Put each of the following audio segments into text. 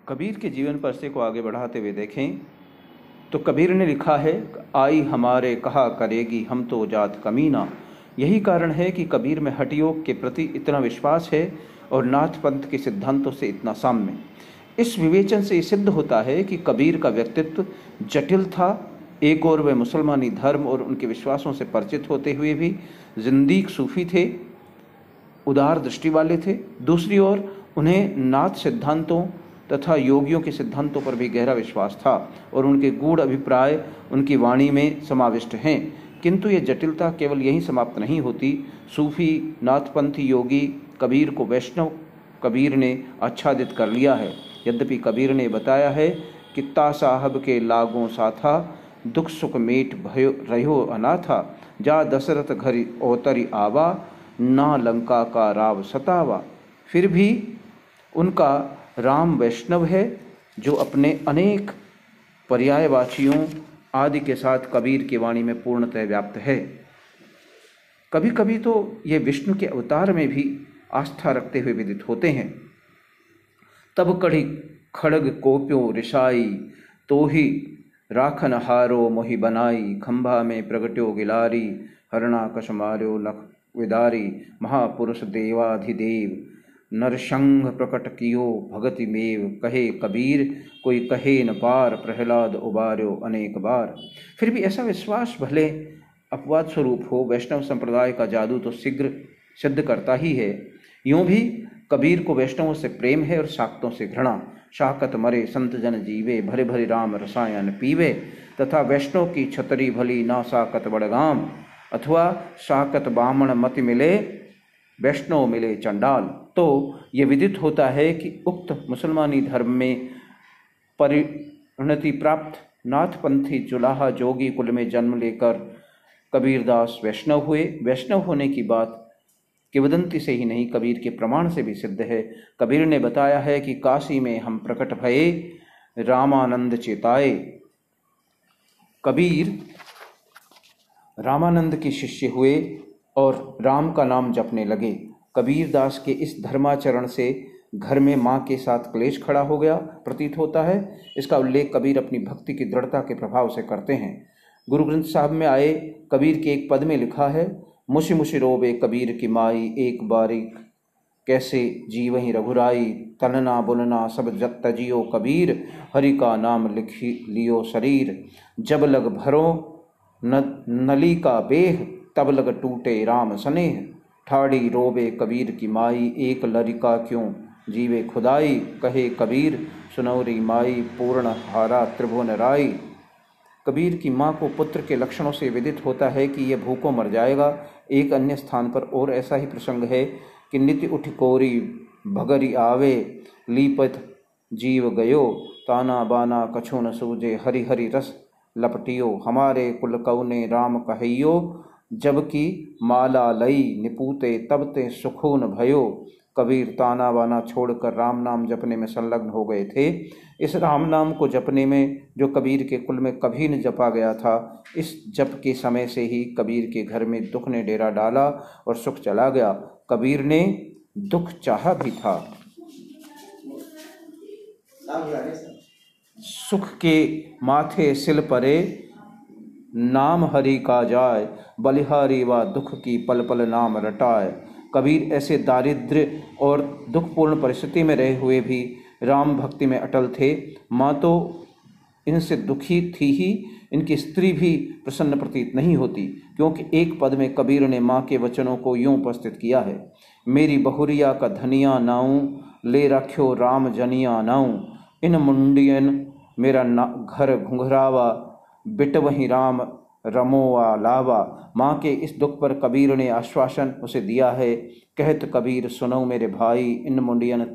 कबीर के जीवन परसे को आगे बढ़ाते हुए देखें तो कबीर ने लिखा है, आई हमारे कहा करेगी हम तो जात कमीना। यही कारण है कि कबीर में हठ योग के प्रति इतना विश्वास है और नाथ पंथ के सिद्धांतों से इतना साम्य। इस विवेचन से सिद्ध होता है कि कबीर का व्यक्तित्व जटिल था। एक ओर वे मुसलमानी धर्म और उनके विश्वासों से परिचित होते हुए भी जिंदीक सूफी थे, उदार दृष्टि वाले थे। दूसरी ओर उन्हें नाथ सिद्धांतों तथा योगियों के सिद्धांतों पर भी गहरा विश्वास था और उनके गूढ़ अभिप्राय उनकी वाणी में समाविष्ट हैं। किंतु ये जटिलता केवल यहीं समाप्त नहीं होती। सूफी नाथपंथी योगी कबीर को वैष्णव कबीर ने आच्छादित कर लिया है। यद्यपि कबीर ने बताया है कि ता साहब के लागों साथा, दुख सुख मेट भयो रहो अनाथा, जा दशरथ घर ओतरी आवा, ना लंका का राव सतावा। फिर भी उनका राम वैष्णव है जो अपने अनेक पर्यायवाचियों आदि के साथ कबीर की वाणी में पूर्णतः व्याप्त है। कभी कभी तो ये विष्णु के अवतार में भी आस्था रखते हुए विदित होते हैं। तब कढ़ी खड़ग कोप्यो रिशाई, तो ही राखन हारो मोहि बनाई, खंभा में प्रगट्यो गिलारी, हरणा कश मार्यो लख विदारी, महापुरुष देवाधिदेव, नरसंघ प्रकट कियो भगति मेव, कहे कबीर कोई कहे न पार, प्रहलाद उबार्यो अनेक बार। फिर भी ऐसा विश्वास भले अपवाद स्वरूप हो, वैष्णव संप्रदाय का जादू तो शीघ्र सिद्ध करता ही है। यूं भी कबीर को वैष्णवों से प्रेम है और शाक्तों से घृणा। शाकत मरे संत जन जीवे, भरे भरे राम रसायन पीवे, तथा वैष्णव की छतरी भली ना साकत बड़गाम, अथवा शाकत बामण मति मिले वैष्णव मिले चंडाल। तो ये विदित होता है कि उक्त मुसलमानी धर्म में परिणति प्राप्त नाथपंथी जुलाहा जोगी कुल में जन्म लेकर कबीरदास वैष्णव हुए। वैष्णव होने की बात किंवदंती से ही नहीं, कबीर के प्रमाण से भी सिद्ध है। कबीर ने बताया है कि काशी में हम प्रकट भये, रामानंद चेताए। कबीर रामानंद के शिष्य हुए और राम का नाम जपने लगे। कबीरदास के इस धर्माचरण से घर में माँ के साथ क्लेश खड़ा हो गया प्रतीत होता है। इसका उल्लेख कबीर अपनी भक्ति की दृढ़ता के प्रभाव से करते हैं। गुरु ग्रंथ साहब में आए कबीर के एक पद में लिखा है, मुशी मुशी रोबे कबीर की माई, एक बारीक कैसे जीवहि रघुराई, तनना बुनना सब जग तजियो कबीर, हरि का नाम लिखी लियो शरीर, जब लग भरो नली का बेह, तब लग टूटे राम स्नेह, ठाड़ी रोबे कबीर की माई, एक लरिका क्यों जीवे खुदाई, कहे कबीर सुनौरी माई, पूर्ण हारा त्रिभुवन राई। कबीर की माँ को पुत्र के लक्षणों से विदित होता है कि यह भूखों मर जाएगा। एक अन्य स्थान पर और ऐसा ही प्रसंग है कि नित्य उठ कोरी भगरी आवे, लीपत जीव गयो, ताना बाना कछु न सूझे, हरि हरि रस लपटियो, हमारे कुल कौने राम कहैयो, जबकि माला लई निपूते तब ते सुखून भयो। कबीर ताना बाना छोड़कर राम नाम जपने में संलग्न हो गए थे। इस राम नाम को जपने में जो कबीर के कुल में कभी न जपा गया था, इस जप के समय से ही कबीर के घर में दुख ने डेरा डाला और सुख चला गया। कबीर ने दुख चाहा भी था। सुख के माथे सिल परे, नाम हरि का जाय, बलिहारी व दुख की पल पल नाम रटाए। कबीर ऐसे दारिद्र्य और दुखपूर्ण परिस्थिति में रहे हुए भी राम भक्ति में अटल थे। माँ तो इनसे दुखी थी ही, इनकी स्त्री भी प्रसन्न प्रतीत नहीं होती, क्योंकि एक पद में कबीर ने माँ के वचनों को यूं उपस्थित किया है, मेरी बहुरिया का धनिया नाऊं, ले रख्यो राम जनिया नाऊं, इन मुंडियन मेरा घर घुंघरावा, बिट वहीं राम रमोवा लावा। माँ के इस दुख पर कबीर ने आश्वासन उसे दिया है, कहत कबीर सुनो मेरे भाई, इन मुंडियन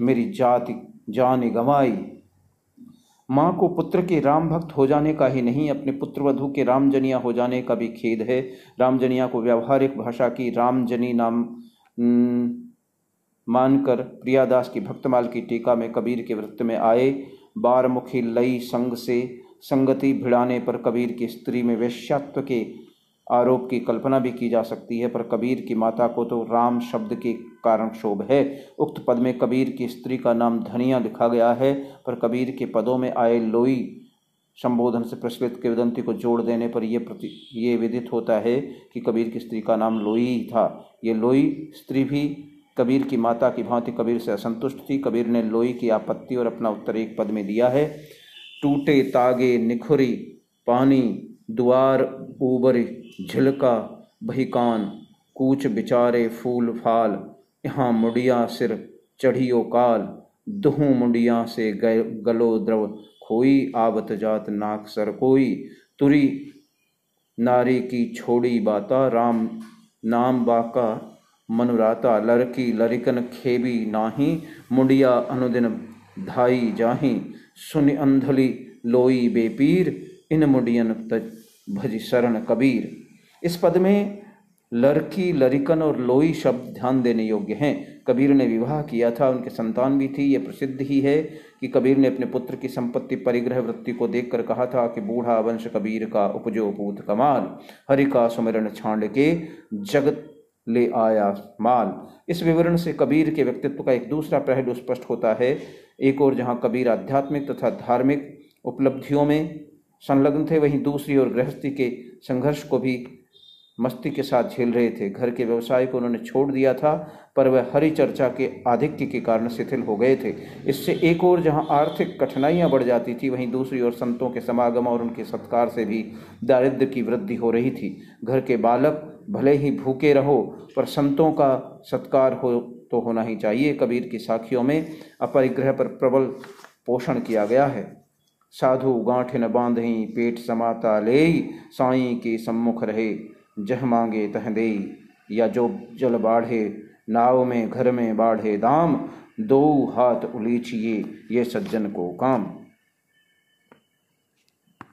मेरी जाति जान गंवाई। माँ को पुत्र के राम भक्त हो जाने का ही नहीं, अपने पुत्र वधू के रामजनिया हो जाने का भी खेद है। रामजनिया को व्यावहारिक भाषा की रामजनी नाम मानकर प्रियादास की भक्तमाल की टीका में कबीर के वृत्त में आए, बारमुखी लई संग से संगति भिड़ाने पर कबीर की स्त्री में वेश्यात्व के आरोप की कल्पना भी की जा सकती है, पर कबीर की माता को तो राम शब्द के कारण क्षोभ है। उक्त पद में कबीर की स्त्री का नाम धनिया लिखा गया है, पर कबीर के पदों में आए लोई संबोधन से प्रचलित किंवदंती को जोड़ देने पर ये विदित होता है कि कबीर की स्त्री का नाम लोई ही था। ये लोई स्त्री भी कबीर की माता की भांति कबीर से असंतुष्ट थी। कबीर ने लोई की आपत्ति और अपना उत्तर एक पद में दिया है। टूटे तागे निखुरी पानी, द्वार ऊबरी झिलका बहिकान, कूच बिचारे फूल फाल, यहाँ मुंडिया सिर चढ़ियो काल, दुहू मुंडिया से गलो द्रव खोई, आवत जात नाक सर कोई, तुरी नारी की छोड़ी बाता, राम नाम बाका मनुराता, लड़की लरिकन खेबी नाही, मुंडिया अनुदिन धाई जाही, सुनि अंधली लोई बेपीर, इन मुंडियन तज भज शरण कबीर। इस पद में लड़की, लरिकन और लोई शब्द ध्यान देने योग्य हैं। कबीर ने विवाह किया था, उनके संतान भी थी। यह प्रसिद्ध ही है कि कबीर ने अपने पुत्र की संपत्ति परिग्रह वृत्ति को देखकर कहा था कि बूढ़ा वंश कबीर का उपजो पूत कमाल, हरि का सुमिरन छांड के जगत ले आया माल। इस विवरण से कबीर के व्यक्तित्व का एक दूसरा पहलू स्पष्ट होता है। एक ओर जहाँ कबीर आध्यात्मिक तथा धार्मिक उपलब्धियों में संलग्न थे, वहीं दूसरी ओर गृहस्थी के संघर्ष को भी मस्ती के साथ झेल रहे थे। घर के व्यवसाय को उन्होंने छोड़ दिया था, पर वह हरि चर्चा के आधिक्य के कारण शिथिल हो गए थे। इससे एक ओर जहां आर्थिक कठिनाइयां बढ़ जाती थी, वहीं दूसरी ओर संतों के समागम और उनके सत्कार से भी दारिद्र्य की वृद्धि हो रही थी। घर के बालक भले ही भूखे रहो, पर संतों का सत्कार हो तो होना ही चाहिए। कबीर की साखियों में अपरिग्रह पर प्रबल पोषण किया गया है। साधु गांठिन बांधही, पेट समाता लेई, साईं के सम्मुख रहे, जह मांगे तह देई, या जो जल बाढ़े नाव में, घर में बाढ़े दाम, दो हाथ उलीचिए, ये सज्जन को काम।